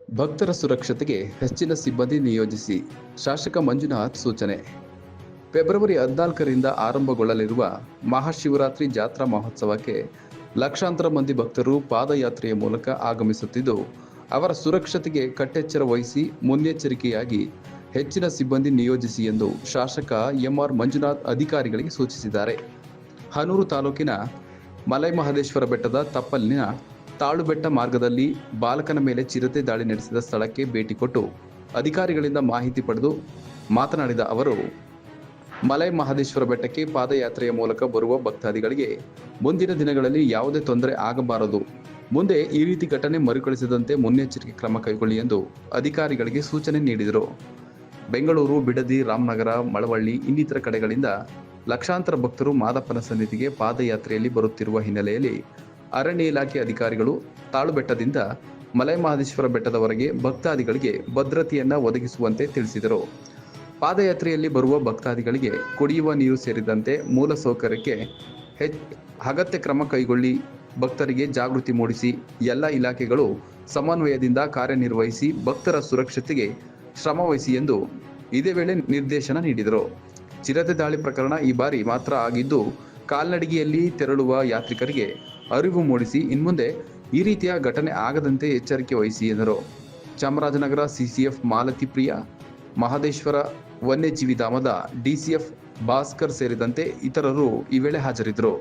ಭಕ್ತರ ಸುರಕ್ಷತೆಗೆ ಹೆಚ್ಚಿನ ಸಿಬ್ಬಂದಿ ನಿಯೋಜಿಸಿ ಶಾಸಕ ಮಂಜುನಾಥ್ ಸೂಚನೆ. ಫೆಬ್ರವರಿ 14ರಿಂದ ಆರಂಭಗೊಳ್ಳಲಿರುವ ಮಹಾಶಿವರಾತ್ರಿ ಜಾತ್ರಾ ಮಹೋತ್ಸವಕ್ಕೆ ಲಕ್ಷಾಂತರ ಮಂದಿ ಭಕ್ತರು ಪಾದಯಾತ್ರೆಯ ಮೂಲಕ ಆಗಮಿಸುತ್ತಿದ್ದು, ಅವರ ಸುರಕ್ಷತೆಗೆ ಕಟ್ಟೆಚ್ಚರ ವಹಿಸಿ ಮುನ್ನೆಚ್ಚರಿಕೆಯಾಗಿ ಹೆಚ್ಚಿನ ಸಿಬ್ಬಂದಿ ನಿಯೋಜಿಸಿ ಎಂದು ಶಾಸಕ ಎಂಆರ್ ಮಂಜುನಾಥ್ ಅಧಿಕಾರಿಗಳಿಗೆ ಸೂಚಿಸಿದ್ದಾರೆ. ಹನೂರು ತಾಲೂಕಿನ ಮಲೈಮಹದೇಶ್ವರ ಬೆಟ್ಟದ ತಪ್ಪಲಿನ ತಾಳುಬೆಟ್ಟ ಮಾರ್ಗದಲ್ಲಿ ಬಾಲಕನ ಮೇಲೆ ಚಿರತೆ ದಾಳಿ ನಡೆಸಿದ ಸ್ಥಳಕ್ಕೆ ಭೇಟಿ ಕೊಟ್ಟು ಅಧಿಕಾರಿಗಳಿಂದ ಮಾಹಿತಿ ಪಡೆದು ಮಾತನಾಡಿದ ಅವರು, ಮಲೈಮಹದೇಶ್ವರ ಬೆಟ್ಟಕ್ಕೆ ಪಾದಯಾತ್ರೆಯ ಮೂಲಕ ಬರುವ ಭಕ್ತಾದಿಗಳಿಗೆ ಮುಂದಿನ ದಿನಗಳಲ್ಲಿ ಯಾವುದೇ ತೊಂದರೆ ಆಗಬಾರದು, ಮುಂದೆ ಈ ರೀತಿ ಘಟನೆ ಮರುಕಳಿಸದಂತೆ ಮುನ್ನೆಚ್ಚರಿಕೆ ಕ್ರಮ ಕೈಗೊಳ್ಳಿ ಎಂದು ಅಧಿಕಾರಿಗಳಿಗೆ ಸೂಚನೆ ನೀಡಿದರು. ಬೆಂಗಳೂರು, ಬಿಡದಿ, ರಾಮನಗರ, ಮಳವಳ್ಳಿ ಇನ್ನಿತರ ಕಡೆಗಳಿಂದ ಲಕ್ಷಾಂತರ ಭಕ್ತರು ಮಾದಪ್ಪನ ಸನ್ನಿಧಿಗೆ ಪಾದಯಾತ್ರೆಯಲ್ಲಿ ಬರುತ್ತಿರುವ ಹಿನ್ನೆಲೆಯಲ್ಲಿ ಅರಣ್ಯ ಇಲಾಖೆ ಅಧಿಕಾರಿಗಳು ತಾಳುಬೆಟ್ಟದಿಂದ ಮಲೈಮಹದೇಶ್ವರ ಬೆಟ್ಟದವರೆಗೆ ಭಕ್ತಾದಿಗಳಿಗೆ ಭದ್ರತೆಯನ್ನ ಒದಗಿಸುವಂತೆ ತಿಳಿಸಿದರು. ಪಾದಯಾತ್ರೆಯಲ್ಲಿ ಬರುವ ಭಕ್ತಾದಿಗಳಿಗೆ ಕುಡಿಯುವ ನೀರು ಸೇರಿದಂತೆ ಮೂಲ ಸೌಕರ್ಯಕ್ಕೆ ಅಗತ್ಯ ಕ್ರಮ ಕೈಗೊಳ್ಳಿ, ಭಕ್ತರಿಗೆ ಜಾಗೃತಿ ಮೂಡಿಸಿ ಎಲ್ಲ ಇಲಾಖೆಗಳು ಸಮನ್ವಯದಿಂದ ಕಾರ್ಯನಿರ್ವಹಿಸಿ ಭಕ್ತರ ಸುರಕ್ಷತೆಗೆ ಶ್ರಮವಹಿಸಿ ಎಂದು ಇದೇ ವೇಳೆ ನಿರ್ದೇಶನ ನೀಡಿದರು. ಚಿರತೆ ದಾಳಿ ಪ್ರಕರಣ ಈ ಬಾರಿ ಮಾತ್ರ ಆಗಿದ್ದು, ಕಾಲ್ನಡಿಗೆಯಲ್ಲಿ ತೆರಳುವ ಯಾತ್ರಿಕರಿಗೆ ಅರಿವು ಮೂಡಿಸಿ ಇನ್ಮುಂದೆ ಈ ರೀತಿಯ ಘಟನೆ ಆಗದಂತೆ ಎಚ್ಚರಿಕೆ ವಹಿಸಿ ಎಂದರು. ಚಾಮರಾಜನಗರ ಸಿಸಿಎಫ್ ಮಾಲತಿಪ್ರಿಯ, ಮಹದೇಶ್ವರ ವನ್ಯಜೀವಿ ಧಾಮದ ಡಿಸಿಎಫ್ ಭಾಸ್ಕರ್ ಸೇರಿದಂತೆ ಇತರರು ಈ ವೇಳೆ ಹಾಜರಿದ್ದರು.